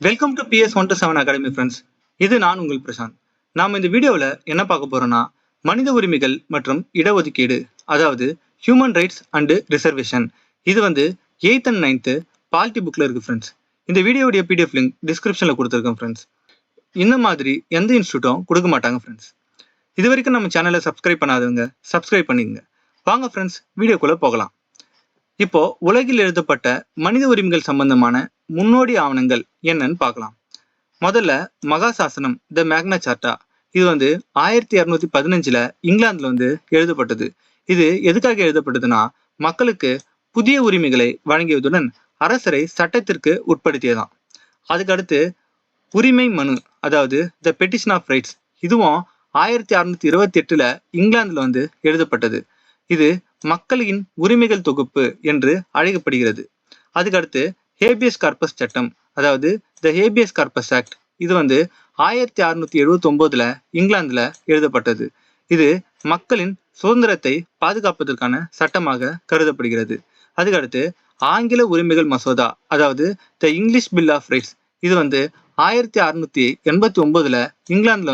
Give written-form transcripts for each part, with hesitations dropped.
Welcome to PS 127 academy friends. இது நான் உங்கள் பிரசாந்த். நாம் இந்த வீடியோவில் என்ன பார்க்க போறோம்னா, மனித உரிமைகள் மற்றும் இடஒதுக்கீடு, அதாவது ஹியூமன் ரைட்ஸ் அண்ட் ரிசர்வேஷன். இது 8th and 9th பாலிட்டி புக்கில் இருக்கு ஃப்ரெண்ட்ஸ். இந்த வீடியோடைய PDF லிங்க் டிஸ்கிரிப்ஷனில் கொடுத்துருக்கேன் ஃப்ரெண்ட்ஸ். இந்த மாதிரி எந்த இன்ஸ்டியூட்டும் கொடுக்க மாட்டாங்க ஃப்ரெண்ட்ஸ். இது வரைக்கும் நம்ம சேனலை சப்ஸ்கிரைப் பண்ணாதவங்க சப்ஸ்கிரைப் பண்ணிடுங்க. வாங்க ஃப்ரெண்ட்ஸ், வீடியோக்குள்ளே போகலாம். இப்போ உலகில் எழுதப்பட்ட மனித உரிமைகள் சம்பந்தமான முன்னோடி ஆவணங்கள் என்னன்னு பார்க்கலாம். முதல்ல மகாசாசனம், த மேக்னா சார்ட்டா. இது 1215 இங்கிலாந்துல எழுதப்பட்டது. இது எதுக்காக எழுதப்பட்டதுன்னா, மக்களுக்கு புதிய உரிமைகளை வழங்கியதுடன் அரசரை சட்டத்திற்கு உட்படுத்தியதாம். அதுக்கு அடுத்து உரிமை மனு, அதாவது த பெட்டிஷன் ஆஃப் ரைட்ஸ். இதுவும் 1628 இங்கிலாந்துல எழுதப்பட்டது. இது மக்களின் உரிமைகள் தொகுப்பு என்று அழைக்கப்படுகிறது. அதுக்கடுத்து ஹேபியஸ் கார்பஸ் சட்டம், அதாவது த ஹேபியஸ் கார்பஸ் ஆக்ட். இது 1679 இங்கிலாந்துல எழுதப்பட்டது. இது மக்களின் சுதந்திரத்தை பாதுகாப்பதற்கான சட்டமாக கருதப்படுகிறது. அதுக்கடுத்து ஆங்கில உரிமைகள் மசோதா, அதாவது the English bill of rights. இது 1689 இங்கிலாந்துல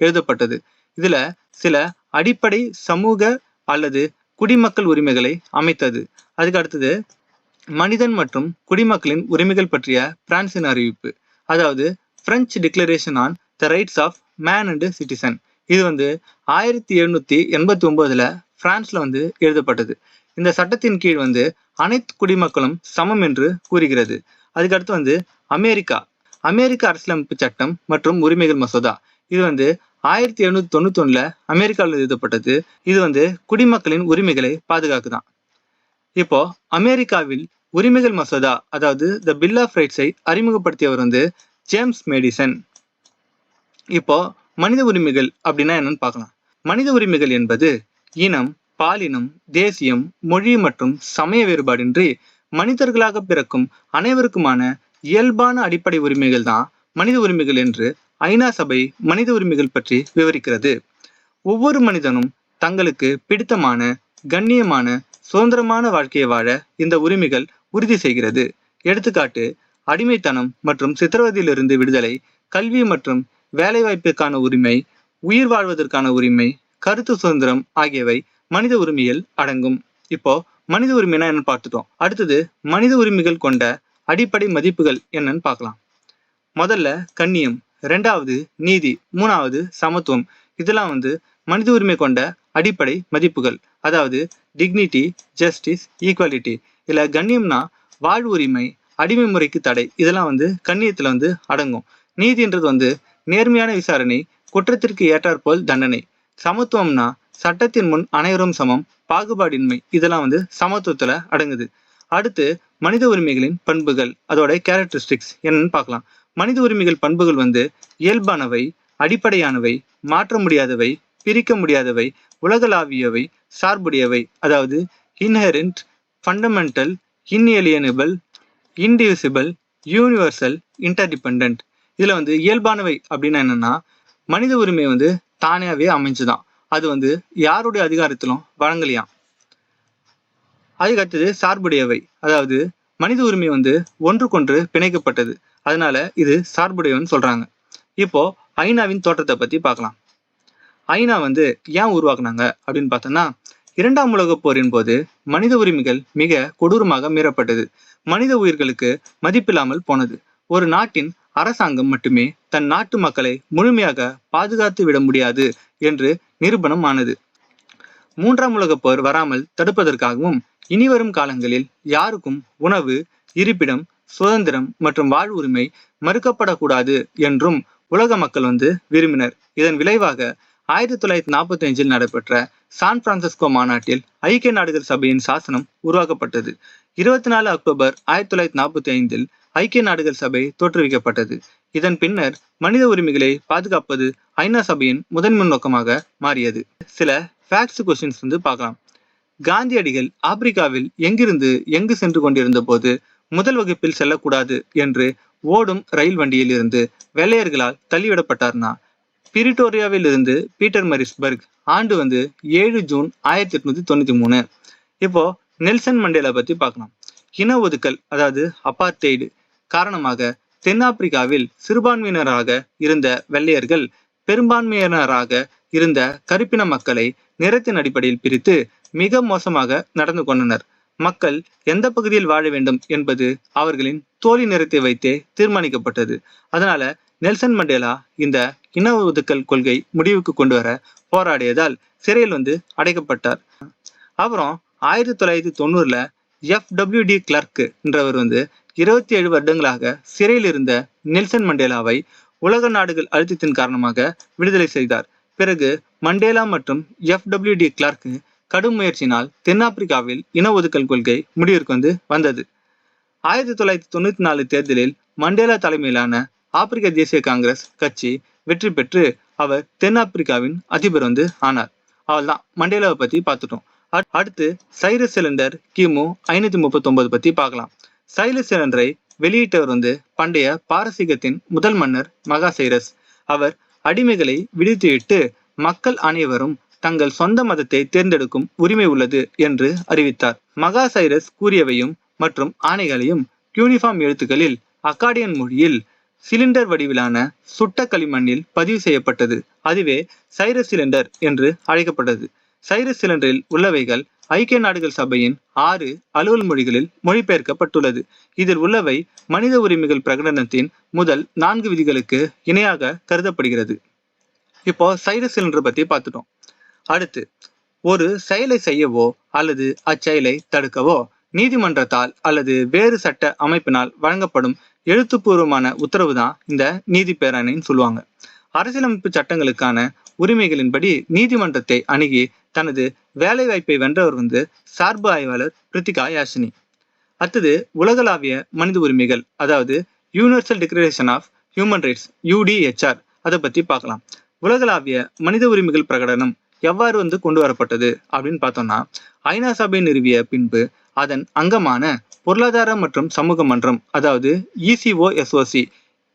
எழுதப்பட்டது. இதுல சில அடிப்படை சமூக அல்லது குடிமக்கள் உரிமைகளை அமைத்தது. அதுக்கு அடுத்தது மனிதன் மற்றும் குடிமக்களின் உரிமைகள் பற்றிய பிரான்சின் அறிவிப்பு, அதாவது French declaration on the rights of man and citizen. இது 1789 பிரான்ஸ்ல எழுதப்பட்டது. இந்த சட்டத்தின் கீழ் அனைத்து குடிமக்களும் சமம் என்று கூறுகிறது. அதுக்கடுத்து அமெரிக்க அரசியலமைப்பு சட்டம் மற்றும் உரிமைகள் மசோதா. இது 1791 அமெரிக்காவில் எழுதப்பட்டது. இது குடிமக்களின் உரிமைகளை பாதுகாக்குதான். இப்போ அமெரிக்காவில் உரிமைகள் மசோதா, அதாவது த பில் ஆஃப் ரைட்ஸை அறிமுகப்படுத்தியவர் ஜேம்ஸ் மேடிசன். இப்போ மனித உரிமைகள் அப்படின்னா என்னன்னு பார்க்கலாம். மனித உரிமைகள் என்பது இனம், பாலினம், தேசியம், மொழி மற்றும் சமய வேறுபாடின்றி மனிதர்களாக பிறக்கும் அனைவருக்குமான இயல்பான அடிப்படை உரிமைகள் தான் மனித உரிமைகள் என்று ஐநா சபை மனித உரிமைகள் பற்றி விவரிக்கிறது. ஒவ்வொரு மனிதனும் தங்களுக்கு பிடித்தமான, கண்ணியமான, சுதந்திரமான வாழ்க்கையை வாழ இந்த உரிமைகள் உறுதி செய்கிறது. எடுத்துக்காட்டு, அடிமைத்தனம் மற்றும் சித்திரவதையிலிருந்து விடுதலை, கல்வி மற்றும் வேலைவாய்ப்பிற்கான உரிமை, உயிர் வாழ்வதற்கான உரிமை, கருத்து சுதந்திரம் ஆகியவை மனித உரிமையில் அடங்கும். இப்போ மனித உரிமைனா என்னன்னு பார்த்துட்டோம். அடுத்தது மனித உரிமைகள் கொண்ட அடிப்படை மதிப்புகள் என்னன்னு பார்க்கலாம். முதல்ல கண்ணியம், இரண்டாவது நீதி, மூணாவது சமத்துவம். இதெல்லாம் மனித உரிமை கொண்ட அடிப்படை மதிப்புகள், அதாவது டிக்னிட்டி, ஜஸ்டிஸ், ஈக்குவாலிட்டி. இல்ல கண்ணியம்னா வாழ்வு உரிமை, அடிமை முறைக்கு தடை. இதெல்லாம் கண்ணியத்துல அடங்கும். நீதின்றது நேர்மையான விசாரணை, குற்றத்திற்கு ஏற்றாற்போல் தண்டனை. சமத்துவம்னா சட்டத்தின் முன் அனைவரும் சமம், பாகுபாடின்மை. இதெல்லாம் சமத்துவத்துல அடங்குது. அடுத்து மனித உரிமைகளின் பண்புகள், அதோட கேரக்டரிஸ்டிக்ஸ் என்னன்னு பார்க்கலாம். மனித உரிமைகள் பண்புகள் இயல்பானவை, அடிப்படையானவை, மாற்ற முடியாதவை, பிரிக்க முடியாதவை, உலகளாவியவை, சார்புடையவை. அதாவது inherent, fundamental, இன்ஏலியனபிள், indivisible, universal, interdependent. இதுல இயல்பானவை அப்படின்னா என்னன்னா, மனித உரிமை தானாவே அமைஞ்சுதான். அது யாருடைய அதிகாரத்திலும் வழங்கலையாம். அதுக்கடுத்தது சார்புடையவை, அதாவது மனித உரிமை ஒன்றுக்கொன்று பிணைக்கப்பட்டது. அதனால இது சார்புடையவன்னு சொல்றாங்க. இப்போ ஐநாவின் தோற்றத்தை பத்தி பார்க்கலாம். ஐநா ஏன் உருவாக்குனாங்க அப்படின்னு பார்த்தோம்னா, 2ஆம் உலகப் போரின் போது மனித உரிமைகள் மிக கொடூரமாக மீறப்பட்டது. மனித உயிர்களுக்கு மதிப்பில்லாமல் போனது. ஒரு நாட்டின் அரசாங்கம் மட்டுமே தன் நாட்டு மக்களை முழுமையாக பாதுகாத்து விட முடியாது என்று நிரூபணம் ஆனது. 3ஆம் உலகப் போர் வராமல் தடுப்பதற்காகவும் இனிவரும் காலங்களில் யாருக்கும் உணவு, இருப்பிடம், சுதந்திரம் மற்றும் வாழ்வு உரிமை மறுக்கப்படக்கூடாது என்றும் உலக மக்கள் விரும்பினர். இதன் விளைவாக 1945 நடைபெற்ற சான் பிரான்சிஸ்கோ மாநாட்டில் ஐக்கிய நாடுகள் சபையின் சாசனம் உருவாக்கப்பட்டது. 24 அக்டோபர் 1945 ஐக்கிய நாடுகள் சபை தோற்றுவிக்கப்பட்டது. இதன் பின்னர் மனித உரிமைகளை பாதுகாப்பது ஐநா சபையின் முதன்மை நோக்கமாக மாறியது. சில ஃபேக்ட்ஸ் கொஸ்டின்ஸ் பார்க்கலாம். காந்தியடிகள் ஆப்பிரிக்காவில் எங்கிருந்து எங்கு சென்று கொண்டிருந்த போது முதல் வகுப்பில் செல்லக்கூடாது என்று ஓடும் ரயில் வண்டியில் இருந்து வெள்ளையர்களால் தள்ளிவிடப்பட்டார்னா, பிரிட்டோரியாவில் இருந்து பீட்டர் மரிஸ்பர்க், ஆண்டு 7 ஜூன் 1893. இப்போ நெல்சன் மண்டேலா பத்தி பார்க்கலாம். இன ஒதுக்கல், அதாவது அபார்த்தைடு காரணமாக தென்னாப்பிரிக்காவில் சிறுபான்மையினராக இருந்த வெள்ளையர்கள் பெரும்பான்மையினராக இருந்த கருப்பின மக்களை நிறத்தின் அடிப்படையில் பிரித்து மிக மோசமாக நடந்து கொண்டனர். மக்கள் எந்த பகுதியில் வாழ வேண்டும் என்பது அவர்களின் தோலி நிறத்தை வைத்தே தீர்மானிக்கப்பட்டது. அதனால நெல்சன் மண்டேலா இந்த இன ஒதுக்கல் கொள்கை முடிவுக்கு கொண்டு வர போராடியதால் சிறையில் அடைக்கப்பட்டார். அப்புறம் 1990ல FWD கிளார்க் என்றவர் 27 வருடங்களாக சிறையில் இருந்த நெல்சன் மண்டேலாவை உலக நாடுகள் அழுத்தத்தின் காரணமாக விடுதலை செய்தார். பிறகு மண்டேலா மற்றும் FWD கிளார்க் கடும் முயற்சியினால் தென்னாப்பிரிக்காவில் இன ஒதுக்கல் கொள்கை முடிவிற்கு வந்தது. 1994 தேர்தலில் மண்டேலா தலைமையிலான ஆப்பிரிக்க தேசிய காங்கிரஸ் கட்சி வெற்றி பெற்று அவர் தென்னாப்பிரிக்காவின் அதிபர் ஆனார். அவள்தான் மண்டேலாவை பத்தி பார்த்துட்டோம். அடுத்து சைரஸ் சிலிண்டர் கிமு 539 பத்தி பார்க்கலாம். சைரஸ் சிலிண்டரை வெளியிட்டவர் பண்டைய பாரசீகத்தின் முதல் மன்னர் மகா சைரஸ். அவர் அடிமைகளை விடுவித்துவிட்டு மக்கள் அனைவரும் தங்கள் சொந்த மதத்தை தேர்ந்தெடுக்கும் உரிமை உள்ளது என்று அறிவித்தார். மகா சைரஸ் கூறியவையும் மற்றும் ஆணைகளையும் யூனிஃபார்ம் எழுத்துக்களில் அக்காடியன் மொழியில் சிலிண்டர் வடிவிலான சுட்ட களிமண்ணில் பதிவு செய்யப்பட்டது. அதுவே சைரஸ் சிலிண்டர் என்று அழைக்கப்பட்டது. சைரஸ் சிலிண்டரில் உள்ளவைகள் ஐக்கிய நாடுகள் சபையின் 6 அலுவல் மொழிகளில் மொழிபெயர்க்கப்பட்டுள்ளது. இதில் உள்ளவை மனித உரிமைகள் பிரகடனத்தின் முதல் 4 விதிகளுக்கு இணையாக கருதப்படுகிறது. இப்போ சைரஸ் சிலிண்டர் பத்தி பார்த்துட்டோம். அடுத்து, ஒரு செயலை செய்யவோ அல்லது அச்செயலை தடுக்கவோ நீதிமன்றத்தால் அல்லது வேறு சட்ட அமைப்பினால் வழங்கப்படும் எழுத்துப்பூர்வமான உத்தரவு தான் இந்த நீதி பேரணைன்னு சொல்லுவாங்க. அரசியலமைப்பு சட்டங்களுக்கான உரிமைகளின்படி நீதிமன்றத்தை அணுகி தனது வேலை வாய்ப்பை வென்றவர் சார்பு ஆய்வாளர் பிரித்திகா யாஷினி. அடுத்தது, உலகளாவிய மனித உரிமைகள், அதாவது universal declaration of human rights UDHR, அதை பத்தி பார்க்கலாம். உலகளாவிய மனித உரிமைகள் பிரகடனம் எவ்வாறு கொண்டு வரப்பட்டது அப்படின்னு பார்த்தோம்னா, ஐநா சபை நிறுவிய பின்பு அதன் அங்கமான பொருளாதார மற்றும் சமூக மன்றம், அதாவது ECOSOC,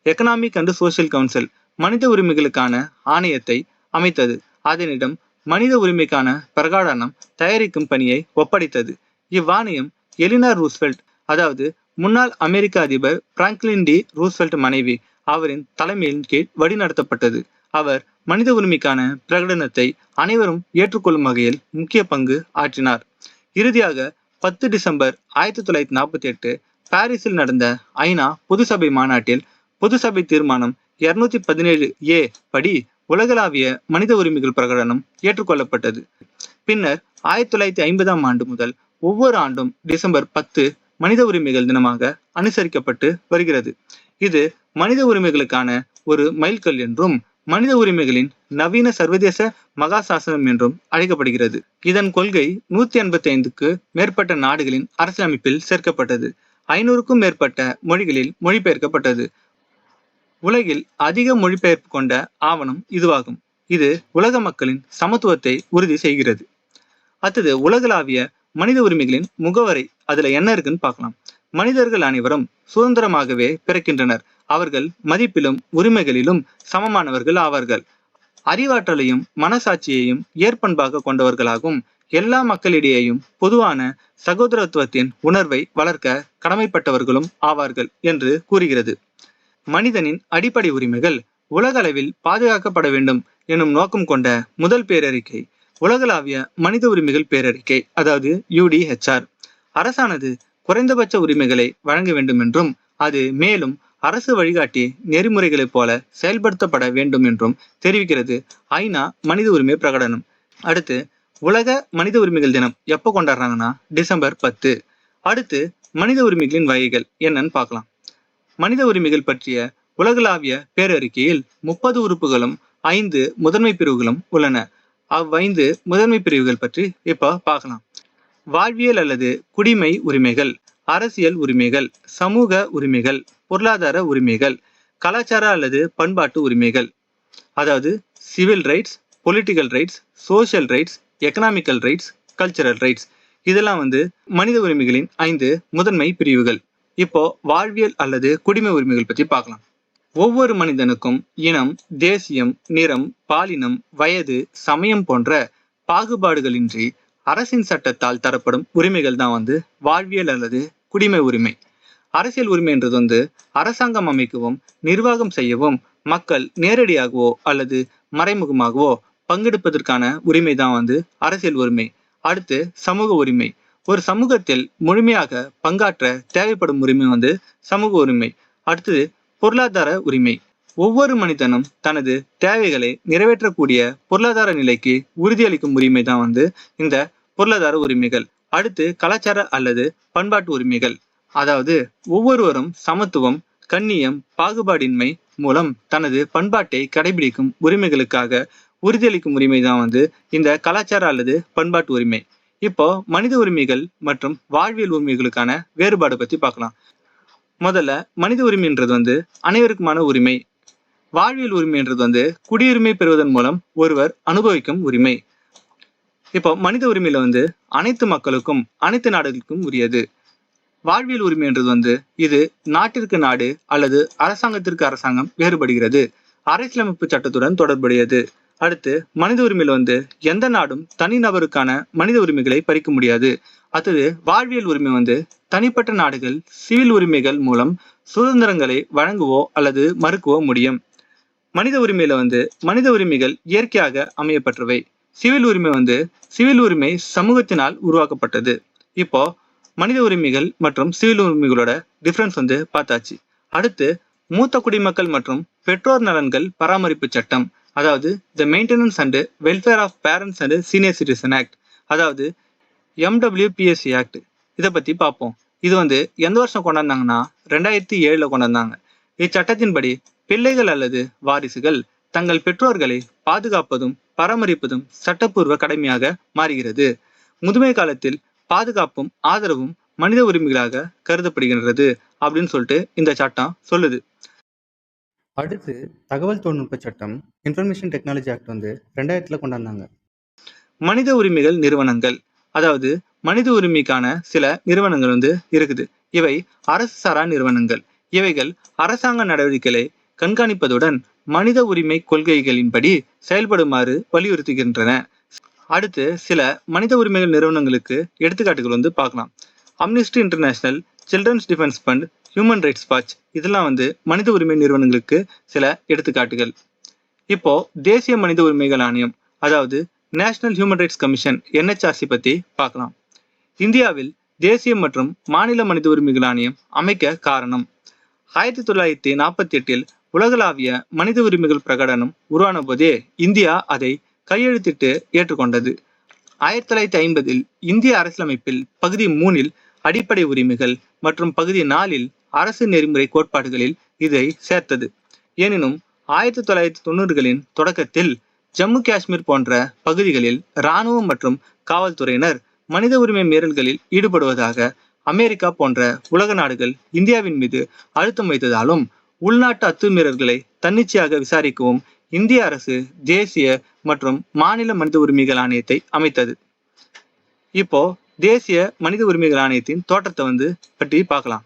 economic and social council, மனித உரிமைகளுக்கான ஆணையத்தை அமைத்தது. அதனிடம் மனித உரிமைக்கான பிரகடனம் தயாரிக்கும் பணியை ஒப்படைத்தது. இவ்வாணையம் எலினார் ரூஸ்வெல்ட், அதாவது முன்னாள் அமெரிக்க அதிபர் பிராங்க்லின் டி ரூஸ்வெல்ட் மனைவி, அவரின் தலைமையின் கீழ் வழிநடத்தப்பட்டது. அவர் மனித உரிமைக்கான பிரகடனத்தை அனைவரும் ஏற்றுக்கொள்ளும் வகையில் முக்கிய பங்கு ஆற்றினார். இறுதியாக 10 டிசம்பர் 1948 பாரிஸில் நடந்த ஐநா பொதுசபை மாநாட்டில் பொதுசபை தீர்மானம் 217A படி உலகளாவிய மனித உரிமைகள் பிரகடனம் ஏற்றுக்கொள்ளப்பட்டது. பின்னர் 1950ஆம் ஆண்டு முதல் ஒவ்வொரு ஆண்டும் டிசம்பர் 10 மனித உரிமைகள் தினமாக அனுசரிக்கப்பட்டு வருகிறது. இது மனித உரிமைகளுக்கான ஒரு மைல்கல் என்றும் மனித உரிமைகளின் நவீன சர்வதேச மகா சாசனம் என்றும் அழைக்கப்படுகிறது. இதன் கொள்கை 185க்கு மேற்பட்ட நாடுகளின் அரசியலமைப்பில் சேர்க்கப்பட்டது. 500க்கும் மேற்பட்ட மொழிகளில் மொழிபெயர்க்கப்பட்டது. உலகில் அதிக மொழிபெயர்ப்பு கொண்ட ஆவணம் இதுவாகும். இது உலக மக்களின் சமத்துவத்தை உறுதி செய்கிறது. அடுத்தது, உலகளாவிய மனித உரிமைகளின் முகவரை, அதுல என்ன இருக்குன்னு பார்க்கலாம். மனிதர்கள் அனைவரும் சுதந்திரமாகவே பிறக்கின்றனர். அவர்கள் மதிப்பிலும் உரிமைகளிலும் சமமானவர்கள் ஆவார்கள். அறிவாற்றலையும் மனசாட்சியையும் ஏற்பண்பாக கொண்டவர்களாகவும் எல்லா மக்களிடையேயும் பொதுவான சகோதரத்துவத்தின் உணர்வை வளர்க்க கடமைப்பட்டவர்களும் ஆவார்கள் என்று கூறுகிறது. மனிதனின் அடிப்படை உரிமைகள் உலக அளவில் பாதுகாக்கப்பட வேண்டும் எனும் நோக்கம் கொண்ட முதல் பேரறிக்கை உலகளாவிய மனித உரிமைகள் பேரறிக்கை, அதாவது UDHR. அரசானது குறைந்தபட்ச உரிமைகளை வழங்க வேண்டும் என்றும் அது மேலும் அரசு வழிகாட்டி நெறிமுறைகளைப் போல செயல்படுத்தப்பட வேண்டும் என்றும் தெரிவிக்கிறது ஐநா மனித உரிமை பிரகடனம். அடுத்து, உலக மனித உரிமைகள் தினம் எப்போ கொண்டாடுறாங்கன்னா டிசம்பர் 10. அடுத்து, மனித உரிமைகளின் வகைகள் என்னன்னு பார்க்கலாம். மனித உரிமைகள் பற்றிய உலகளாவிய பேரறிக்கையில் 30 உறுப்புகளும் 5 முதன்மை பிரிவுகளும் உள்ளன. அவ்வைந்து முதன்மை பிரிவுகள் பற்றி இப்போ பார்க்கலாம். வாழ்வியல் அல்லது குடிமை உரிமைகள், அரசியல் உரிமைகள், சமூக உரிமைகள், பொருளாதார உரிமைகள், கலாச்சார அல்லது பண்பாட்டு உரிமைகள், அதாவது civil rights, political rights, social rights, economical rights, cultural rights. இதெல்லாம் மனித உரிமைகளின் 5 முதன்மை பிரிவுகள். இப்போ வாழ்வியல் அல்லது குடிமை உரிமைகள் பற்றி பார்க்கலாம். ஒவ்வொரு மனிதனுக்கும் இனம், தேசியம், நிறம், பாலினம், வயது, சமயம் போன்ற பாகுபாடுகளின்றி அரசின் சட்டத்தால் தரப்படும் உரிமைகள் தான் வாழ்வியல் அல்லது குடிமை உரிமை. அரசியல் உரிமைன்றது வந்து அரசாங்கம் அமைக்கவும் நிர்வாகம் செய்யவும் மக்கள் நேரடியாகவோ அல்லது மறைமுகமாகவோ பங்கெடுப்பதற்கான உரிமை தான் வந்து அரசியல் உரிமை. அடுத்து சமூக உரிமை. ஒரு சமூகத்தில் முழுமையாக பங்காற்ற தேவைப்படும் உரிமை வந்து சமூக உரிமை. அடுத்தது பொருளாதார உரிமை. ஒவ்வொரு மனிதனும் தனது தேவைகளை நிறைவேற்றக்கூடிய பொருளாதார நிலைக்கு உறுதியளிக்கும் உரிமை தான் வந்து இந்த பொருளாதார உரிமைகள். அடுத்து கலாச்சார அல்லது பண்பாட்டு உரிமைகள். அதாவது ஒவ்வொருவரும் சமத்துவம், கண்ணியம், பாகுபாடின்மை மூலம் தனது பண்பாட்டை கடைபிடிக்கும் உரிமைகளுக்காக உறுதியளிக்கும் உரிமை தான் வந்து இந்த கலாச்சார அல்லது பண்பாட்டு உரிமை. இப்போ மனித உரிமைகள் மற்றும் வாழ்வியல் உரிமைகளுக்கான வேறுபாடு பத்தி பார்க்கலாம். முதல்ல மனித உரிமைன்றது வந்து அனைவருக்குமான உரிமை. வாழ்வியல் உரிமைன்றது வந்து குடியுரிமை பெறுவதன் மூலம் ஒருவர் அனுபவிக்கும் உரிமை. இப்போ மனித உரிமையில வந்து அனைத்து மக்களுக்கும் அனைத்து நாடுகளுக்கும் உரியது. வாழ்வியல் உரிமைன்றது வந்து இது நாட்டிற்கு நாடு அல்லது அரசாங்கத்திற்கு அரசாங்கம் வேறுபடுகிறது. அரசியலமைப்பு சட்டத்துடன் தொடர்புடையது. அடுத்து மனித உரிமையில வந்து எந்த நாடும் தனிநபருக்கான மனித உரிமைகளை பறிக்க முடியாது. அடுத்தது வாழ்வியல் உரிமை வந்து தனிப்பட்ட நாடுகள் சிவில் உரிமைகள் மூலம் சுதந்திரங்களை வழங்கவோ அல்லது மறுக்கவோ முடியும். மனித உரிமையில வந்து மனித உரிமைகள் இயற்கையாக அமையப்பட்டவை. சிவில் உரிமை வந்து சிவில் உரிமை சமூகத்தினால் உருவாக்கப்பட்டது. இப்போ மனித உரிமைகள் மற்றும் சிவில் உரிமைகளோட டிஃபரன்ஸ் வந்து பார்த்தாச்சு. அடுத்து மூத்த குடிமக்கள் மற்றும் பெற்றோர் நலன்கள் பராமரிப்பு சட்டம், அதாவது the maintenance and welfare of parents and senior citizen act, அதாவது MWPSC ஆக்ட். இதை பத்தி பார்ப்போம். இது வந்து எந்த வருஷம் கொண்டாந்தாங்கன்னா 2007 கொண்டாந்தாங்க. இச்சட்டத்தின்படி பிள்ளைகள் அல்லது வாரிசுகள் தங்கள் பெற்றோர்களை பாதுகாப்பதும் பராமரிப்பதும் சட்டப்பூர்வ கடமையாக மாறுகிறது. முதுமை காலத்தில் பாதுகாப்பும் ஆதரவும் மனித உரிமைகளாக கருதப்படுகின்றது அப்படின்னு சொல்லிட்டு இந்த சட்டம் சொல்லுது. அடுத்து தகவல் தொழில்நுட்ப சட்டம், இன்ஃபர்மேஷன் டெக்னாலஜி ஆக்ட் வந்து 2000 கொண்டாந்தாங்க. மனித உரிமைகள் நிறுவனங்கள், அதாவது மனித உரிமைக்கான சில நிறுவனங்கள் வந்து இருக்குது. இவை அரசு சாரா நிறுவனங்கள். இவைகள் அரசாங்க நடவடிக்கைகளை கண்காணிப்பதுடன் மனித உரிமை கொள்கைகளின்படி செயல்படுமாறு வலியுறுத்துகின்றன. அடுத்து சில மனித உரிமைகள் நிறுவனங்களுக்கு எடுத்துக்காட்டுகள் வந்து பார்க்கலாம். Amnesty International, Children's Defense Fund, Human Rights Watch, இதெல்லாம் வந்து மனித உரிமை நிறுவனங்களுக்கு சில எடுத்துக்காட்டுகள். இப்போ தேசிய மனித உரிமைகள் ஆணையம், அதாவது National Human Rights Commission NHRC பத்தி பார்க்கலாம். இந்தியாவில் தேசிய மற்றும் மாநில மனித உரிமைகள் ஆணையம் அமைக்க காரணம், 1948 உலகளாவிய மனித உரிமைகள் பிரகடனம் உருவான போதே இந்தியா அதை கையெழுத்திட்டு ஏற்றுக்கொண்டது. 1950 இந்திய அரசியலமைப்பில் பகுதி 3 அடிப்படை உரிமைகள் மற்றும் பகுதி 4 அரசு நெறிமுறை கோட்பாடுகளில் இதை சேர்த்தது. எனினும் 1990களின் தொடக்கத்தில் ஜம்மு காஷ்மீர் போன்ற பகுதிகளில் இராணுவம் மற்றும் காவல்துறையினர் மனித உரிமை மீறல்களில் ஈடுபடுவதாக அமெரிக்கா போன்ற உலக நாடுகள் இந்தியாவின் மீது அழுத்தம் வைத்ததாலும் உள்நாட்டு அத்துமீறல்களை தன்னிச்சையாக விசாரிக்கவும் இந்திய அரசு தேசிய மற்றும் மாநில மனித உரிமைகள் ஆணையத்தை அமைத்தது. இப்போ தேசிய மனித உரிமைகள் ஆணையத்தின் தோற்றத்தை வந்து பற்றி பார்க்கலாம்.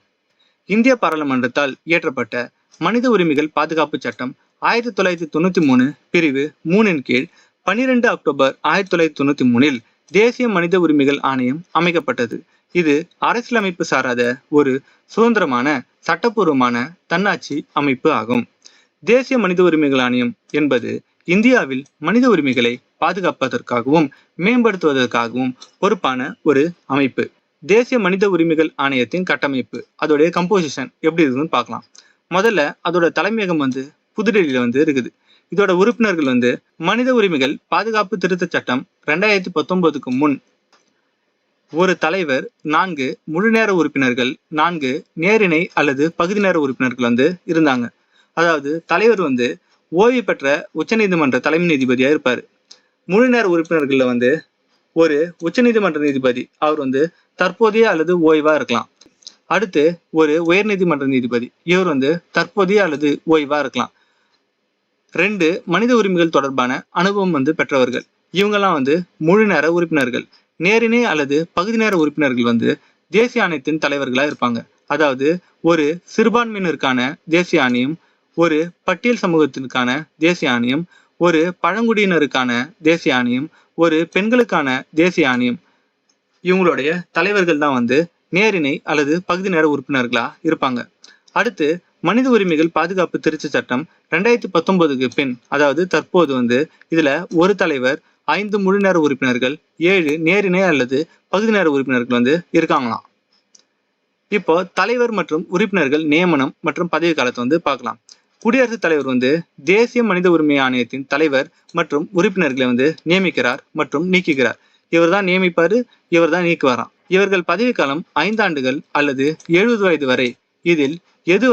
இந்திய பாராளுமன்றத்தால் இயற்றப்பட்ட மனித உரிமைகள் பாதுகாப்பு சட்டம் 1993 பிரிவு 3 கீழ் 12 அக்டோபர் 1993 தேசிய மனித உரிமைகள் ஆணையம் அமைக்கப்பட்டது. இது அரசியலமைப்பு சாராத ஒரு சுதந்திரமான சட்டப்பூர்வமான தன்னாட்சி அமைப்பு ஆகும். தேசிய மனித உரிமைகள் ஆணையம் என்பது இந்தியாவில் மனித உரிமைகளை பாதுகாப்பதற்காகவும் மேம்படுத்துவதற்காகவும் பொறுப்பான ஒரு அமைப்பு. தேசிய மனித உரிமைகள் ஆணையத்தின் கட்டமைப்பு, அதோடைய கம்போசிஷன் எப்படி இருக்குன்னு பார்க்கலாம். முதல்ல அதோட தலைமையகம் வந்து புதுடெல்லியில வந்து இருக்குது. இதோட உறுப்பினர்கள் வந்து மனித உரிமைகள் பாதுகாப்பு திருத்த சட்டம் 2019க்கு முன் ஒரு தலைவர், 4 முழு நேர உறுப்பினர்கள், 4 நேரிணை அல்லது பகுதி நேர உறுப்பினர்கள் வந்து இருந்தாங்க. அதாவது தலைவர் வந்து ஓய்வு பெற்ற உச்சநீதிமன்ற தலைமை நீதிபதியா இருப்பாரு. முழு நேர உறுப்பினர்கள்ல வந்து ஒரு உச்சநீதிமன்ற நீதிபதி, அவர் வந்து தற்போதைய அல்லது ஓய்வா இருக்கலாம். அடுத்து ஒரு உயர்நீதிமன்ற நீதிபதி, இவர் வந்து தற்போதைய அல்லது ஓய்வா இருக்கலாம். 2 மனித உரிமைகள் தொடர்பான அனுபவம் வந்து பெற்றவர்கள், இவங்கெல்லாம் வந்து முழு நேர உறுப்பினர்கள். நேரிணை அல்லது பகுதி நேர உறுப்பினர்கள் வந்து தேசிய ஆணையத்தின் தலைவர்களா இருப்பாங்க. அதாவது ஒரு சிறுபான்மையினருக்கான தேசிய ஆணையம், ஒரு பட்டியல் சமூகத்திற்கான தேசிய ஆணையம், ஒரு பழங்குடியினருக்கான தேசிய ஆணையம், ஒரு பெண்களுக்கான தேசிய ஆணையம், இவங்களுடைய தலைவர்கள் தான் வந்து நேரிணை அல்லது பகுதி நேர உறுப்பினர்களா இருப்பாங்க. அடுத்து மனித உரிமைகள் பாதுகாப்பு திருத்த சட்டம் 2019க்கு பின், அதாவது தற்போது இதுல ஒரு தலைவர், 5 முழு நேர உறுப்பினர்கள், 7 நேரிணை அல்லது பகுதி நேர உறுப்பினர்கள் இருக்காங்களாம். இப்போ தலைவர் மற்றும் உறுப்பினர்கள் நியமனம் மற்றும் பதவி காலத்தை பார்க்கலாம். குடியரசுத் தலைவர் தேசிய மனித உரிமை ஆணையத்தின் தலைவர் மற்றும் உறுப்பினர்களை நியமிக்கிறார் மற்றும் நீக்குகிறார். இவர் தான் நியமிப்பாரு, இவர் தான் நீக்குவாராம். இவர்கள் பதவிக்காலம் 5 ஆண்டுகள் அல்லது 70 வயது வரை. இதில் எது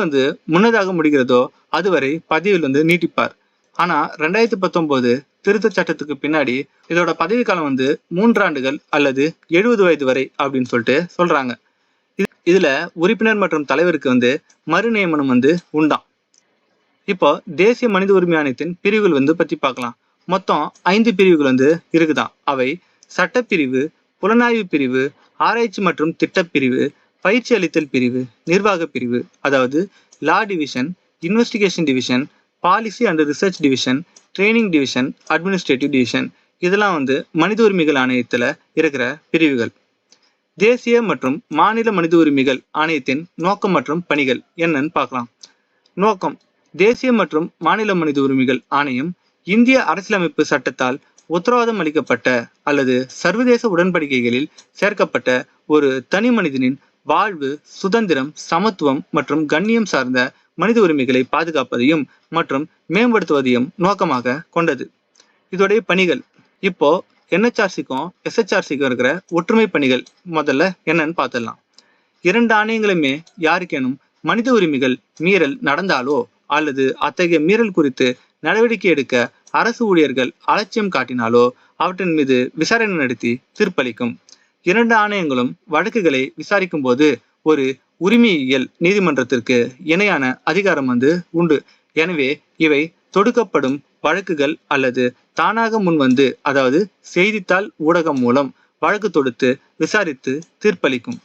முன்னதாக முடிகிறதோ அதுவரை பதவியில் நீட்டிப்பார். ஆனா 2019 திருத்த சட்டத்துக்கு பின்னாடி இதோட பதவிக்காலம் 3 ஆண்டுகள் அல்லது 70 வயது வரை அப்படின்னு சொல்றாங்க. இதுல உறுப்பினர் மற்றும் தலைவருக்கு மறு நியமனம் உண்டாம். இப்போ தேசிய மனித உரிமை ஆணையத்தின் பிரிவுகள் பத்தி பார்க்கலாம். மொத்தம் 5 பிரிவுகள் இருக்குதான். அவை சட்டப்பிரிவு, புலனாய்வு பிரிவு, ஆராய்ச்சி மற்றும் திட்டப்பிரிவு, பயிற்சி அளித்தல் பிரிவு, நிர்வாக பிரிவு, அதாவது law division, investigation division, policy and research division, training division, administrative division. இதெல்லாம் மனித உரிமைகள் ஆணையத்துல இருக்கிற பிரிவுகள். தேசிய மற்றும் மாநில மனித உரிமைகள் ஆணையத்தின் நோக்கம் மற்றும் பணிகள் என்னன்னு பார்க்கலாம். நோக்கம்: தேசிய மற்றும் மாநில மனித உரிமைகள் ஆணையம் இந்திய அரசியலமைப்பு சட்டத்தால் உத்தரவாதம் அளிக்கப்பட்ட அல்லது சர்வதேச உடன்படிக்கைகளில் சேர்க்கப்பட்ட ஒரு தனி மனிதனின் வாழ்வு, சுதந்திரம், சமத்துவம் மற்றும் கண்ணியம் சார்ந்த மனித உரிமைகளை பாதுகாப்பதையும் மற்றும் மேம்படுத்துவதையும் நோக்கமாக கொண்டது. இதோடைய பணிகள்: இப்போ NHRCக்கும் SHRCக்கும் இருக்கிற ஒற்றுமை பணிகள் முதல்ல என்னன்னு பார்த்துடலாம். 2 ஆணையங்களுமே யாருக்கேனும் மனித உரிமைகள் மீறல் நடந்தாலோ அல்லது அத்தகைய மீறல் குறித்து நடவடிக்கை எடுக்க அரசு ஊழியர்கள் அலட்சியம் காட்டினாலோ அவற்றின் மீது விசாரணை நடத்தி தீர்ப்பளிக்கும். 2 ஆணையங்களும் வழக்குகளை விசாரிக்கும் போது ஒரு உரிமையியல் நீதிமன்றத்திற்கு இணையான அதிகாரம் உண்டு. எனவே இவை தொடுக்கப்படும் வழக்குகள் அல்லது தானாக முன்வந்து, அதாவது செய்தித்தாள் ஊடகம் மூலம் வழக்கு தொடுத்து விசாரித்து தீர்ப்பளிக்கும்.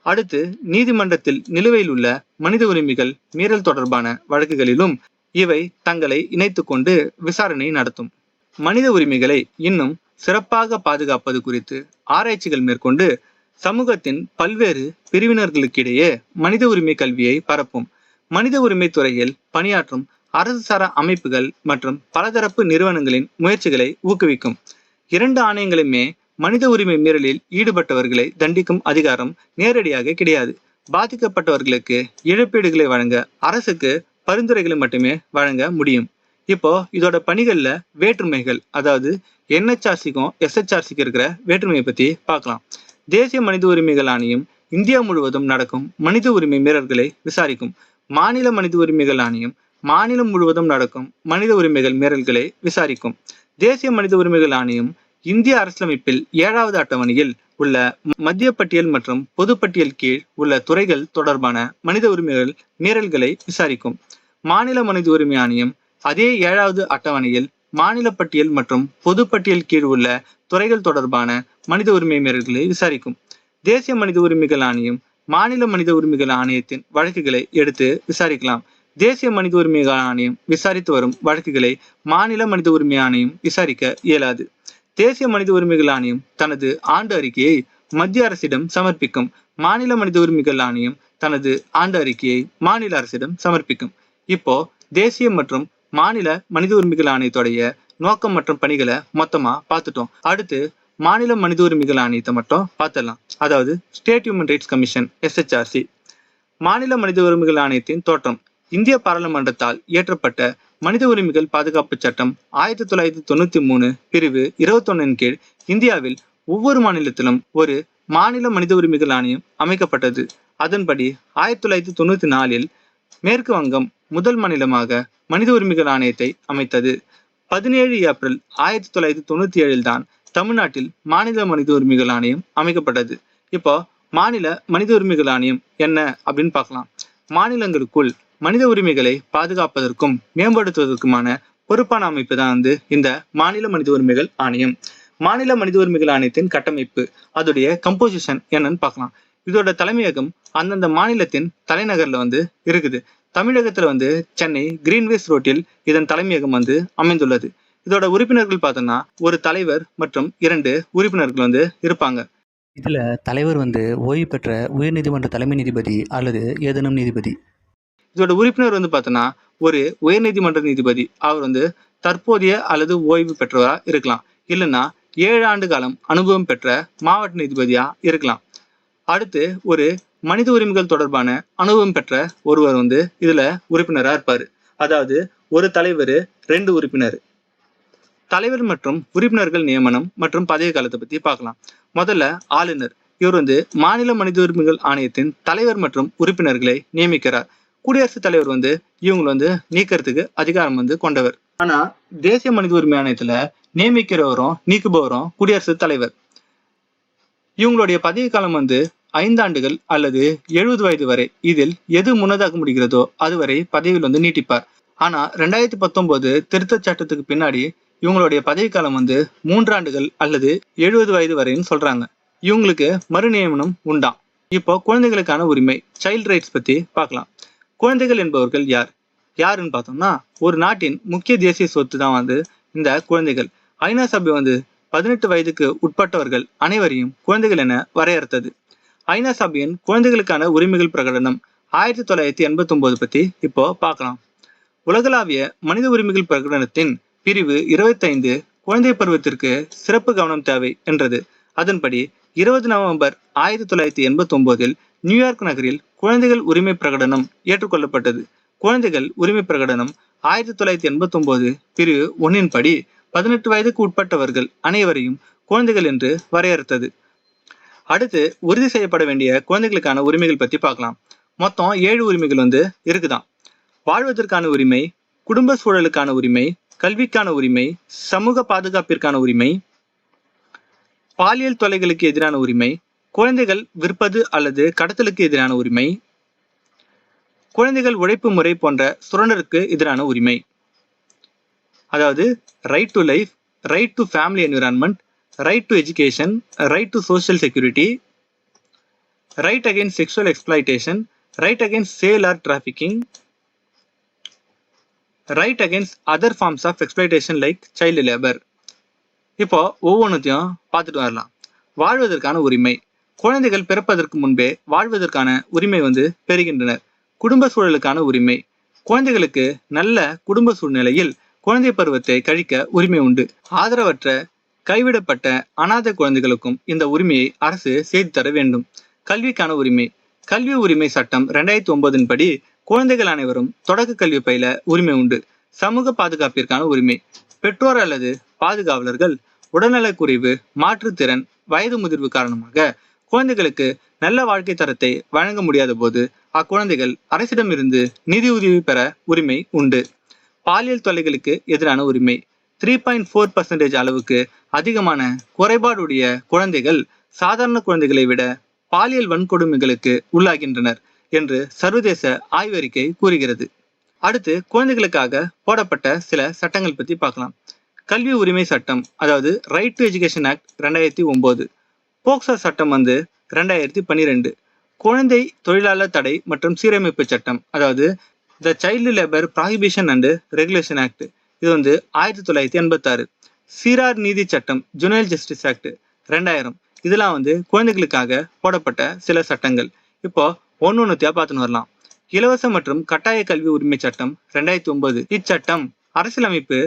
அடுத்து நீதிமன்றத்தில் நிலுவையில் உள்ள மனித உரிமைகள் மீறல் தொடர்பான வழக்குகளிலும் இவை தங்களை இணைத்து கொண்டு விசாரணை நடத்தும். மனித உரிமைகளை இன்னும் சிறப்பாக பாதுகாப்பது குறித்து ஆராய்ச்சிகள் மேற்கொண்டு சமூகத்தின் பல்வேறு பிரிவினர்களுக்கிடையே மனித உரிமை கல்வியை பரப்பும். மனித உரிமை துறையில் பணியாற்றும் அரசு சாரா அமைப்புகள் மற்றும் பலதரப்பு நிறுவனங்களின் முயற்சிகளை ஊக்குவிக்கும். 2 ஆணையங்களுமே மனித உரிமை மீறலில் ஈடுபட்டவர்களை தண்டிக்கும் அதிகாரம் நேரடியாக கிடையாது. பாதிக்கப்பட்டவர்களுக்கு இழப்பீடுகளை வழங்க அரசுக்கு பரிந்துரைகளை மட்டுமே வழங்க முடியும். இப்போ இதோட பணிகள்ல வேற்றுமைகள், அதாவது NHRCக்கும் SHRCக்கும் இருக்கிற வேற்றுமையை பத்தி பார்க்கலாம். தேசிய மனித உரிமைகள் ஆணையம் இந்தியா முழுவதும் நடக்கும் மனித உரிமை மீறல்களை விசாரிக்கும். மாநில மனித உரிமைகள் ஆணையம் மாநிலம் முழுவதும் நடக்கும் மனித உரிமைகள் மீறல்களை விசாரிக்கும். தேசிய மனித உரிமைகள் ஆணையம் இந்திய அரசியலமைப்பில் 7வது அட்டவணையில் உள்ள மத்திய பட்டியல் மற்றும் பொதுப்பட்டியல் கீழ் உள்ள துறைகள் தொடர்பான மனித உரிமைகள் மீறல்களை விசாரிக்கும். மாநில மனித உரிமை ஆணையம் அதே 7வது அட்டவணையில் மாநில பட்டியல் மற்றும் பொதுப்பட்டியல் கீழ் உள்ள துறைகள் தொடர்பான மனித உரிமை மீறல்களை விசாரிக்கும். தேசிய மனித உரிமைகள் ஆணையம் மாநில மனித உரிமைகள் ஆணையத்தின் வழக்குகளை எடுத்து விசாரிக்கலாம். தேசிய மனித உரிமைகள் ஆணையம் விசாரித்து வரும் வழக்குகளை மாநில மனித உரிமை ஆணையம் விசாரிக்க இயலாது. தேசிய மனித உரிமைகள் ஆணையம் தனது ஆண்டு அறிக்கையை மத்திய அரசிடம் சமர்ப்பிக்கும். மாநில மனித உரிமைகள் ஆணையம் தனது ஆண்டு அறிக்கையை மாநில அரசிடம் சமர்ப்பிக்கும். இப்போ தேசிய மற்றும் மாநில மனித உரிமைகள் ஆணையத்துடைய நோக்கம் மற்றும் பணிகளை மொத்தமா பார்த்துட்டோம். அடுத்து மாநில மனித உரிமைகள் ஆணையத்தை மட்டும் பார்த்துடலாம். அதாவது State Human Rights Commission SHRC. மாநில மனித உரிமைகள் ஆணையத்தின் தோற்றம்: இந்திய பாராளுமன்றத்தால் இயற்றப்பட்ட மனித உரிமைகள் பாதுகாப்பு சட்டம் 1993 பிரிவு 21 கீழ் இந்தியாவில் ஒவ்வொரு மாநிலத்திலும் ஒரு மாநில மனித உரிமைகள் ஆணையம் அமைக்கப்பட்டது. அதன்படி 1994 மேற்கு வங்கம் முதல் மாநிலமாக மனித உரிமைகள் ஆணையத்தை அமைத்தது. 17 ஏப்ரல் 1997 தான் தமிழ்நாட்டில் மாநில மனித உரிமைகள் ஆணையம் அமைக்கப்பட்டது. இப்போ மாநில மனித உரிமைகள் ஆணையம் என்ன அப்படின்னு பார்க்கலாம். மாநிலங்களுக்குள் மனித உரிமைகளை பாதுகாப்பதற்கும் மேம்படுத்துவதற்குமான பொறுப்பான அமைப்பு தான் இந்த மாநில மனித உரிமைகள் ஆணையம். மாநில மனித உரிமைகள் ஆணையத்தின் கட்டமைப்பு, அதோடைய கம்போசிஷன் என்னன்னு பார்க்கலாம். இதோட தலைமையகம் அந்தந்த மாநிலத்தின் தலைநகர்ல இருக்குது. தமிழகத்துல சென்னை கிரீன்வேஸ் ரோட்டில் இதன் தலைமையகம் அமைந்துள்ளது. இதோட உறுப்பினர்கள் பார்த்தோம்னா ஒரு தலைவர் மற்றும் 2 உறுப்பினர்கள் இருப்பாங்க. இதில் தலைவர் ஓய்வு பெற்ற உயர்நீதிமன்ற தலைமை நீதிபதி அல்லது ஏதேனும் நீதிபதி. இதோட உறுப்பினர் பார்த்தோன்னா ஒரு உயர்நீதிமன்ற நீதிபதி. அவர் தற்போதைய அல்லது ஓய்வு பெற்றவரா இருக்கலாம். இல்லைன்னா 7 ஆண்டு காலம் அனுபவம் பெற்ற மாவட்ட நீதிபதியா இருக்கலாம். அடுத்து ஒரு மனித உரிமைகள் தொடர்பான அனுபவம் பெற்ற ஒருவர் இதுல உறுப்பினரா இருப்பாரு. அதாவது ஒரு தலைவர் 2 உறுப்பினர். தலைவர் மற்றும் உறுப்பினர்கள் நியமனம் மற்றும் பதவி காலத்தை பத்தி பார்க்கலாம். முதல்ல ஆளுநர். இவர் மாநில மனித உரிமைகள் ஆணையத்தின் தலைவர் மற்றும் உறுப்பினர்களை நியமிக்கிறார். குடியரசுத் தலைவர் இவங்க நீக்கிறதுக்கு அதிகாரம் கொண்டவர். ஆனா தேசிய மனித உரிமை ஆணையத்துல நியமிக்கிறவரும் நீக்குபவரும் குடியரசுத் தலைவர். இவங்களுடைய பதவி காலம் 5 ஆண்டுகள் அல்லது 70 வயது வரை. இதில் எது முன்னதாக முடிகிறதோ அதுவரை பதவியில் நீட்டிப்பார். ஆனா 2019 திருத்த சட்டத்துக்கு பின்னாடி இவங்களுடைய பதவி காலம் 3 ஆண்டுகள் அல்லது 70 வயது வரைன்னு சொல்றாங்க. இவங்களுக்கு மறு நியமனம் உண்டாம். இப்போ குழந்தைகளுக்கான உரிமை, சைல்ட் ரைட்ஸ் பத்தி பார்க்கலாம். குழந்தைகள் என்பவர்கள் யாருன்னு பார்த்தோம்னா ஒரு நாட்டின் முக்கிய தேசிய சொத்து தான் இந்த குழந்தைகள். ஐநா சபை 18 வயதுக்கு உட்பட்டவர்கள் அனைவரையும் குழந்தைகள் என வரையறுத்தது. ஐநா சபையின் குழந்தைகளுக்கான உரிமைகள் பிரகடனம் 1989 பத்தி இப்போ பார்க்கலாம். உலகளாவிய மனித உரிமைகள் பிரகடனத்தின் பிரிவு 25 குழந்தை பருவத்திற்கு சிறப்பு கவனம் தேவை என்றது. அதன்படி 20 நவம்பர் 1989 நியூயார்க் நகரில் குழந்தைகள் உரிமை பிரகடனம் ஏற்றுக்கொள்ளப்பட்டது. குழந்தைகள் உரிமை பிரகடனம் 1989 பிரிவு 1 படி 18 வயதுக்கு உட்பட்டவர்கள் அனைவரையும் குழந்தைகள் என்று வரையறுத்தது. அடுத்து உறுதி செய்யப்பட வேண்டிய குழந்தைகளுக்கான உரிமைகள் பத்தி பார்க்கலாம். மொத்தம் 7 உரிமைகள் இருக்குதான். வாழ்வதற்கான உரிமை, குடும்ப சூழலுக்கான உரிமை, கல்விக்கான உரிமை, சமூக பாதுகாப்பிற்கான உரிமை, பாலியல் தொல்லைகளுக்கு எதிரான உரிமை, குழந்தைகள் விற்பது அல்லது கடத்தலுக்கு எதிரான உரிமை, குழந்தைகள் உழைப்பு முறை போன்ற சுரண்டலுக்கு எதிரான உரிமை. அதாவது right to life, right to family environment, right to education, right to social security, right against sexual exploitation, right against sale or trafficking, right against other forms of exploitation like child labour. இப்போ ஒவ்வொன்றத்தையும் பார்த்துட்டு வரலாம். வாழ்வதற்கான உரிமை. குழந்தைகள் பிறப்பதற்கு முன்பே வாழ்வதற்கான உரிமை பெறுகின்றனர். குடும்ப சூழலுக்கான உரிமை. குழந்தைகளுக்கு நல்ல குடும்ப சூழ்நிலையில் குழந்தை பருவத்தை கழிக்க உரிமை உண்டு. ஆதரவற்ற கைவிடப்பட்ட அனாதை குழந்தைகளுக்கும் இந்த உரிமையை அரசு செய்து தர வேண்டும். கல்விக்கான உரிமை. கல்வி உரிமை சட்டம் 2009 படி குழந்தைகள் அனைவரும் தொடக்க கல்வி பயில உரிமை உண்டு. சமூக பாதுகாப்பிற்கான உரிமை. பெற்றோர் அல்லது பாதுகாவலர்கள் உடல்நலக்குறைவு, மாற்றுத்திறன், வயது முதிர்வு காரணமாக குழந்தைகளுக்கு நல்ல வாழ்க்கை தரத்தை வழங்க முடியாத போது அக்குழந்தைகள் அரசிடமிருந்து நிதி உதவி பெற உரிமை உண்டு. பாலியல் தொல்லைகளுக்கு எதிரான உரிமை. 3.4% அளவுக்கு அதிகமான குறைபாடுடைய குழந்தைகள் சாதாரண குழந்தைகளை விட பாலியல் வன்கொடுமைகளுக்கு உள்ளாகின்றனர் என்று சர்வதேச ஆய்வறிக்கை கூறுகிறது. அடுத்து குழந்தைகளுக்காக போடப்பட்ட சில சட்டங்கள் பத்தி பார்க்கலாம். கல்வி உரிமை சட்டம், அதாவது right to education act 2009. POCSO சட்டம் 2012. குழந்தை தொழிலாளர் தடை மற்றும் சீரமைப்பு சட்டம், அதாவது the child labour prohibition and regulation act, இது 1986. சீரார் நீதி சட்டம், ஜுனைல் ஜஸ்டிஸ் ஆக்ட் 2000. இதெல்லாம் குழந்தைகளுக்காக போடப்பட்ட சில சட்டங்கள். இப்போ ஒன்னொன்னுத்தையா பார்த்துன்னு வரலாம். இலவச மற்றும் கட்டாய கல்வி உரிமை சட்டம் 2009. இச்சட்டம் அரசியலமைப்பு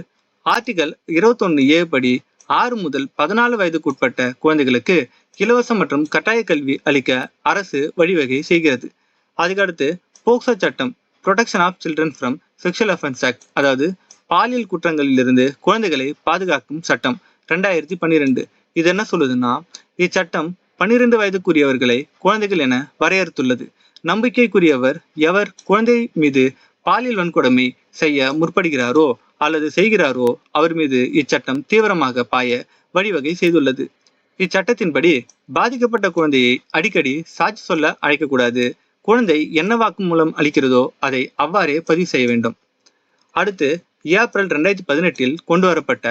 ஆர்டிகல் 21A படி 6 முதல் 14 வயதுக்குட்பட்ட குழந்தைகளுக்கு இலவச மற்றும் கட்டாய கல்வி அளிக்க அரசு வழிவகை செய்கிறது. அதுக்கடுத்து போக்சோ சட்டம், protection of children from sexual offence act, அதாவது பாலியல் குற்றங்களில் இருந்து குழந்தைகளை பாதுகாக்கும் சட்டம் 2012. இது என்ன சொல்லுதுன்னா, இச்சட்டம் 12 வயதுக்குரியவர்களை குழந்தைகள் என வரையறுத்துள்ளது. நம்பிக்கைக்குரியவர் எவர் குழந்தை மீது பாலியல் வன்கொடுமை செய்ய முற்படுகிறாரோ அல்லது செய்கிறாரோ அவர் மீது இச்சட்டம் தீவிரமாக பாய வழிவகை செய்துள்ளது. இச்சட்டத்தின்படி பாதிக்கப்பட்ட குழந்தையை அடிக்கடி சாட்சி சொல்ல அழைக்கக்கூடாது. குழந்தை என்ன வாக்கு மூலம் அளிக்கிறதோ அதை அவ்வாறே பதிவு செய்ய வேண்டும். அடுத்து ஏப்ரல் 2018 கொண்டு வரப்பட்ட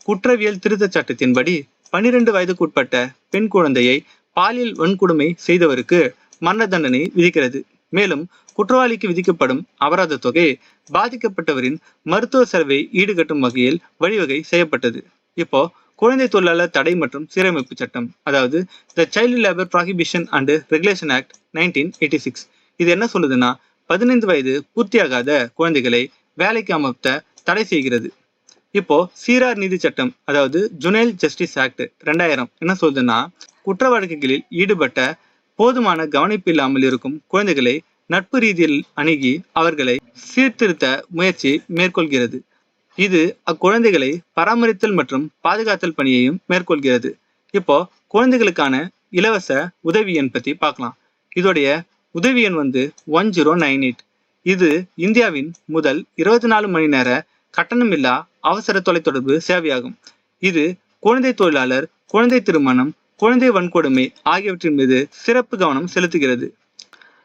குற்றவியல் திருத்த சட்டத்தின்படி 12 வயதுக்குட்பட்ட பெண் குழந்தையை பாலியல் வன்கொடுமை செய்தவருக்கு மரண தண்டனை விதிக்கிறது. மேலும் குற்றவாளிக்கு விதிக்கப்படும் அபராத தொகை பாதிக்கப்பட்டவரின் மருத்துவ செலவை ஈடுகட்டும் வகையில் வழிவகை செய்யப்பட்டது. இப்போ குழந்தை தொழிலாளர் தடை மற்றும் சீரமைப்பு சட்டம், அதாவது the child labour prohibition and regulation act 1986. இது என்ன சொல்லுதுன்னா 15 வயது பூர்த்தியாகாத குழந்தைகளை வேலைக்கு அமர்த்த தடை செய்கிறது. இப்போ சீரார் நீதி சட்டம், அதாவது ஜுனைல் ஜஸ்டிஸ் ஆக்ட் 2000 என்ன சொல்லுதுன்னா குற்ற வழக்குகளில் ஈடுபட்ட போதுமான கவனிப்பு இல்லாமல் இருக்கும் குழந்தைகளை நட்பு ரீதியில் அணுகி அவர்களை சீர்திருத்த முயற்சி மேற்கொள்கிறது. இது அக்குழந்தைகளை பராமரித்தல் மற்றும் பாதுகாத்தல் பணியையும் மேற்கொள்கிறது. இப்போ குழந்தைகளுக்கான இலவச உதவி எண் பத்தி பார்க்கலாம். இதோடைய உதவி எண் 1098. இது இந்தியாவின் முதல் 24 மணி நேர கட்டணமில்லா அவசர தொலைத்தொடர்பு சேவையாகும். இது குழந்தை தொழிலாளர், குழந்தை திருமணம், குழந்தை வன்கொடுமை ஆகியவற்றின் மீது சிறப்பு கவனம் செலுத்துகிறது.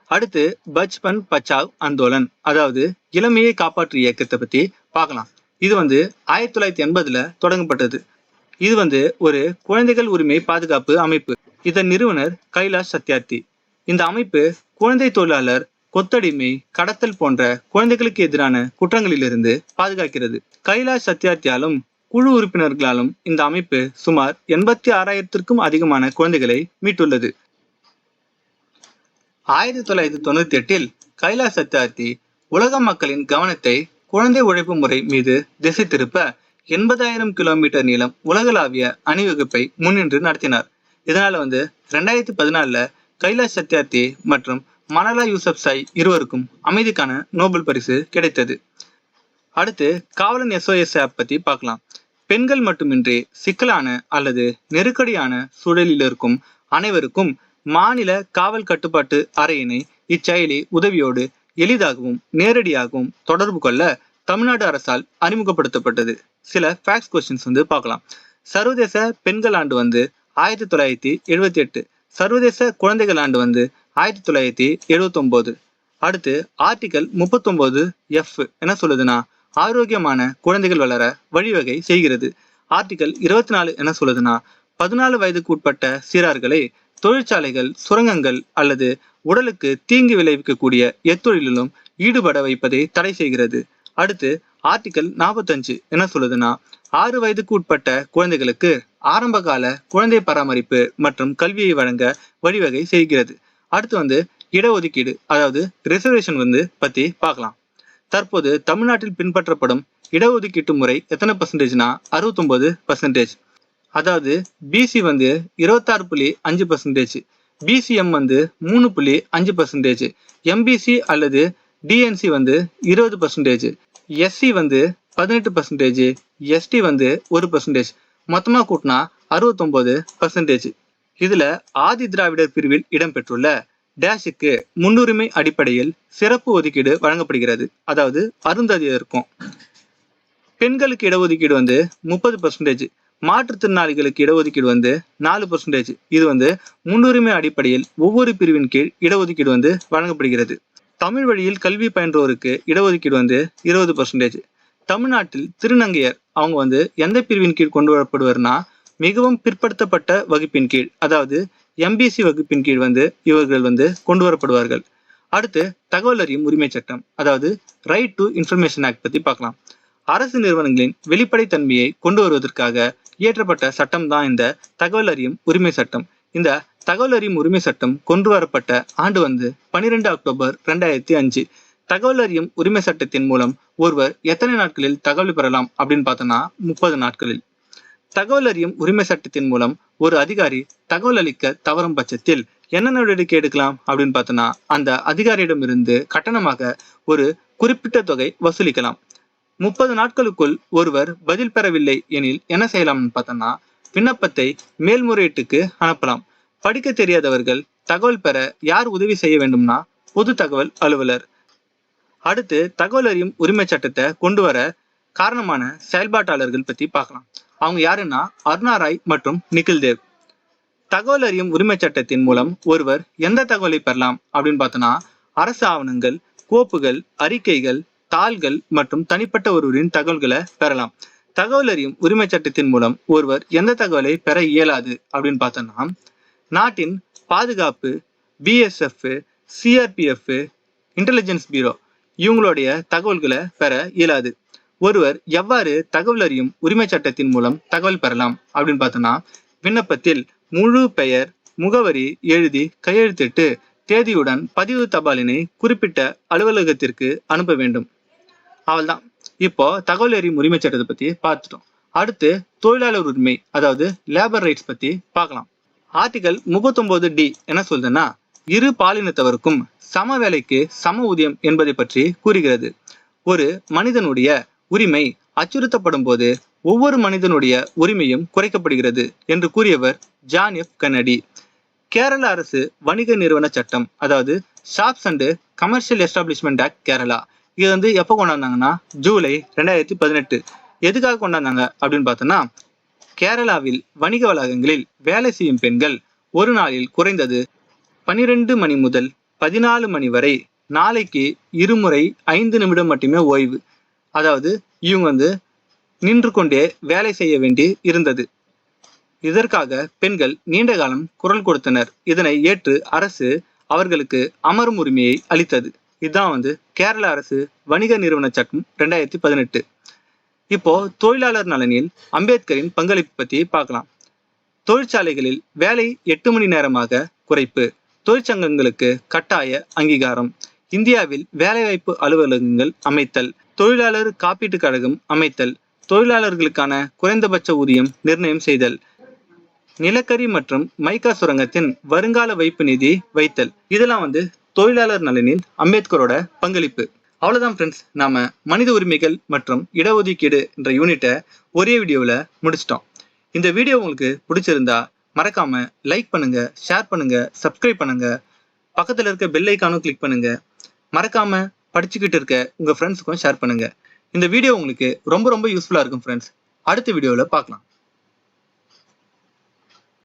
அடுத்து பச்பன் பச்சாவ் ஆந்தோலன், அதாவது இளமையை காப்பாற்று இயக்கத்தை பத்தி பார்க்கலாம். இது 1980 தொடங்கப்பட்டது. இது ஒரு குழந்தைகள் உரிமை பாதுகாப்பு அமைப்பு. இதன் நிறுவனர் கைலாஷ் சத்யார்த்தி. இந்த அமைப்பு குழந்தை தொழிலாளர், கொத்தடிமை, கடத்தல் போன்ற குழந்தைகளுக்கு எதிரான குற்றங்களிலிருந்து பாதுகாக்கிறது. கைலாஷ் சத்யார்த்தியாலும் குழு உறுப்பினர்களாலும் இந்த அமைப்பு சுமார் 86,000க்கும் அதிகமான குழந்தைகளை மீட்டுள்ளது. 1998 கைலாஷ் சத்யார்த்தி உலக மக்களின் கவனத்தை குழந்தை உழைப்பு முறை மீது திசை திருப்ப 80,000 கிலோமீட்டர் நீளம் உலகளாவிய அணிவகுப்பை முன்னின்று நடத்தினார். இதனால 2014 கைலாஷ் சத்யார்த்தி மற்றும் மலாலா யூசப்சாய் இருவருக்கும் அமைதிக்கான நோபல் பரிசு கிடைத்தது. அடுத்து காவலன் SOS ஆப் பத்தி பார்க்கலாம். பெண்கள் மட்டுமின்றி சிக்கலான அல்லது நெருக்கடியான சூழலில் இருக்கும் அனைவருக்கும் மாநில காவல் கட்டுப்பாட்டு அறையினை இச்செயலி உதவியோடு எளிதாகவும் நேரடியாகவும் தொடர்பு கொள்ள தமிழ்நாடு அரசால் அறிமுகப்படுத்தப்பட்டது. சில ஃபேக்ட்ஸ் கொஸ்டின்ஸ் பார்க்கலாம். சர்வதேச பெண்கள் ஆண்டு 1978. சர்வதேச குழந்தைகள் ஆண்டு 1979. அடுத்து ஆர்டிகல் 39F என்ன சொல்லுதுன்னா ஆரோக்கியமான குழந்தைகள் வளர வழிவகை செய்கிறது. ஆர்டிகல் 24 என்ன சொல்லுதுன்னா 14 வயதுக்கு உட்பட்ட சிறார்களை தொழிற்சாலைகள், சுரங்கங்கள் அல்லது உடலுக்கு தீங்கு விளைவிக்கக்கூடிய எத்தொழிலும் ஈடுபட வைப்பதை தடை செய்கிறது. அடுத்து ஆர்டிகல் 45 என்ன சொல்லுதுன்னா 6 வயதுக்கு உட்பட்ட குழந்தைகளுக்கு ஆரம்பகால குழந்தை பராமரிப்பு மற்றும் கல்வியை வழங்க வழிவகை செய்கிறது. அடுத்து இடஒதுக்கீடு, அதாவது ரிசர்வேஷன் பத்தி பார்க்கலாம். தற்போது தமிழ்நாட்டில் பின்பற்றப்படும் இடஒதுக்கீட்டு முறை எத்தனை பர்சன்டேஜ்னா 69%. அதாவது பிசி 26.5%, பிசிஎம் 3.5%, எம்பிசி அல்லது டிஎன்சி 20%, எஸ்சி 18%, எஸ்டி 1%, மொத்தமா கூட்டினா 69%. இதுல ஆதி திராவிடர் பிரிவில் இடம்பெற்றுள்ள டேஷுக்கு முன்னுரிமை அடிப்படையில் சிறப்பு ஒதுக்கீடு வழங்கப்படுகிறது. அதாவது அருந்ததியருக்கும். பெண்களுக்கு இடஒதுக்கீடு 30%, மாற்றுத்திறனாளிகளுக்கு இடஒதுக்கீடு 4%. இது முன்னுரிமை அடிப்படையில் ஒவ்வொரு பிரிவின் கீழ் இடஒதுக்கீடு வழங்கப்படுகிறது. தமிழ் வழியில் கல்வி பயின்றோருக்கு இடஒதுக்கீடு 20%. தமிழ்நாட்டில் திருநங்கையர் அவங்க எந்த பிரிவின் கீழ் கொண்டு வரப்படுவார்னா மிகவும் பிற்படுத்தப்பட்ட வகுப்பின் கீழ், அதாவது எம்பிசி வகுப்பின் கீழ் இவர்கள் கொண்டு வரப்படுவார்கள். அடுத்து தகவல் அறியும் உரிமை சட்டம், அதாவது ரைட் டு இன்ஃபர்மேஷன் ஆக்ட் பத்தி பார்க்கலாம். அரசு நிறுவனங்களின் வெளிப்படைத்தன்மையை கொண்டு வருவதற்காக இயற்றப்பட்ட சட்டம் தான் இந்த தகவல் அறியும் உரிமை சட்டம். இந்த தகவல் அறியும் உரிமை சட்டம் கொண்டு வரப்பட்ட ஆண்டு 12 அக்டோபர் 2005. தகவல் அறியும் உரிமை சட்டத்தின் மூலம் ஒருவர் எத்தனை நாட்களில் தகவல் பெறலாம் அப்படின்னு பார்த்தோம்னா 30 நாட்களில். தகவல் அறியும் உரிமை சட்டத்தின் மூலம் ஒரு அதிகாரி தகவல் அளிக்க தவறும் பட்சத்தில் என்ன நடவடிக்கை எடுக்கலாம் அப்படின்னு பார்த்தோம்னா அந்த அதிகாரியிடமிருந்து கட்டணமாக ஒரு குறிப்பிட்ட தொகை வசூலிக்கலாம். 30 நாட்களுக்குள் ஒருவர் பதில் பெறவில்லை எனில் என்ன செய்யலாம்னு பார்த்தோம்னா விண்ணப்பத்தை மேல்முறையீட்டுக்கு அனுப்பலாம். படிக்க தெரியாதவர்கள் தகவல் பெற யார் உதவி செய்ய வேண்டும்னா பொது தகவல் அலுவலர். அடுத்து தகவல் அறியும் உரிமை சட்டத்தை கொண்டு வர காரணமான செயல்பாட்டாளர்கள் பத்தி பார்க்கலாம். அவங்க யாருன்னா அருணா ராய் மற்றும் நிகில் தேவ். தகவல் அறியும் உரிமை சட்டத்தின் மூலம் ஒருவர் எந்த தகவலை பெறலாம் அப்படின்னு பார்த்தோம்னா அரசு ஆவணங்கள், கோப்புகள், அறிக்கைகள், தாள்கள் மற்றும் தனிப்பட்ட ஒருவரின் தகவல்களை பெறலாம். தகவல் அறியும் உரிமை சட்டத்தின் மூலம் ஒருவர் எந்த தகவலை பெற இயலாது அப்படின்னு பார்த்தோம்னா நாட்டின் பாதுகாப்பு, BSF, CRPF, இன்டெலிஜென்ஸ் பியூரோ இவங்களுடைய தகவல்களை பெற இயலாது. ஒருவர் எவ்வாறு தகவல் அறியும் உரிமை சட்டத்தின் மூலம் தகவல் பெறலாம் அப்படின்னு பார்த்தோம்னா, விண்ணப்பத்தில் முழு பெயர், முகவரி எழுதி கையெழுத்திட்டு தேதியுடன் பதிவு தபாலினை குறிப்பிட்ட அலுவலகத்திற்கு அனுப்ப வேண்டும். அவள்தான். இப்போ தகவல் அறியும் உரிமை சட்டத்தை பத்தி பார்த்துட்டோம். அடுத்து தொழிலாளர் உரிமை, அதாவது லேபர் ரைட்ஸ் பத்தி பார்க்கலாம். ஆர்டிகல் 39D என்ன சொல்றதுன்னா, இரு பாலினத்தவருக்கும் சம வேலைக்கு சம ஊதியம் என்பதை பற்றி கூறுகிறது. ஒரு மனிதனுடைய உரிமை அச்சுறுத்தப்படும் போது ஒவ்வொரு மனிதனுடைய உரிமையும் குறைக்கப்படுகிறது என்று கூறியவர் ஜான் எஃப் கென்னடி. கேரள அரசு வணிக நிறுவன சட்டம், அதாவது shops and commercial establishment act Kerala, இது வந்து எப்போ கொண்டாந்தாங்கன்னா ஜூலை 2018. எதுக்காக கொண்டாந்தாங்க அப்படின்னு பார்த்தோம்னா, கேரளாவில் வணிக வளாகங்களில் வேலை செய்யும் பெண்கள் ஒரு நாளில் குறைந்தது 12 மணி முதல் 14 மணி வரை நாளைக்கு இருமுறை 5 நிமிடம் மட்டுமே ஓய்வு. அதாவது இவங்க வந்து நின்று கொண்டே வேலை செய்ய வேண்டி இருந்தது. இதற்காக பெண்கள் நீண்ட காலம் குரல் கொடுத்தனர். இதனை ஏற்று அரசு அவர்களுக்கு அமரும் உரிமையை அளித்தது. இதுதான் வந்து கேரள அரசு வணிக நிறுவன சட்டம் 2018. இப்போ தொழிலாளர் நலனில் அம்பேத்கரின் பங்களிப்பு பத்தி பார்க்கலாம். தொழிற்சாலைகளில் வேலை 8 மணி நேரமாக குறைப்பு, தொழிற்சங்கங்களுக்கு கட்டாய அங்கீகாரம், இந்தியாவில் வேலைவாய்ப்பு அலுவலகங்கள் அமைத்தல், தொழிலாளர் காப்பீட்டு கழகம் அமைத்தல், தொழிலாளர்களுக்கான குறைந்தபட்ச ஊதியம் நிர்ணயம் செய்தல், நிலக்கரி மற்றும் மைக்கா சுரங்கத்தின் வருங்கால வைப்பு நிதி வைத்தல். இதெல்லாம் வந்து தொழிலாளர் நலனில் அம்பேத்கரோட பங்களிப்பு. அவ்வளவுதான் ஃப்ரெண்ட்ஸ், நாம மனித உரிமைகள் மற்றும் இடஒதுக்கீடு என்ற யூனிட்டை ஒரே வீடியோவில் முடிச்சிட்டோம். இந்த வீடியோ உங்களுக்கு பிடிச்சிருந்தா மறக்காம லைக் பண்ணுங்க, ஷேர் பண்ணுங்க, சப்ஸ்கிரைப் பண்ணுங்க, பக்கத்துல இருக்க பெல் ஐக்கானும் கிளிக் பண்ணுங்க. மறக்காம படிச்சுக்கிட்டு இருக்க உங்க ஃப்ரெண்ட்ஸுக்கும் ஷேர் பண்ணுங்க. இந்த வீடியோ உங்களுக்கு ரொம்ப யூஸ்ஃபுல்லா இருக்கும் ஃப்ரெண்ட்ஸ். அடுத்த வீடியோவில் பார்க்கலாம்.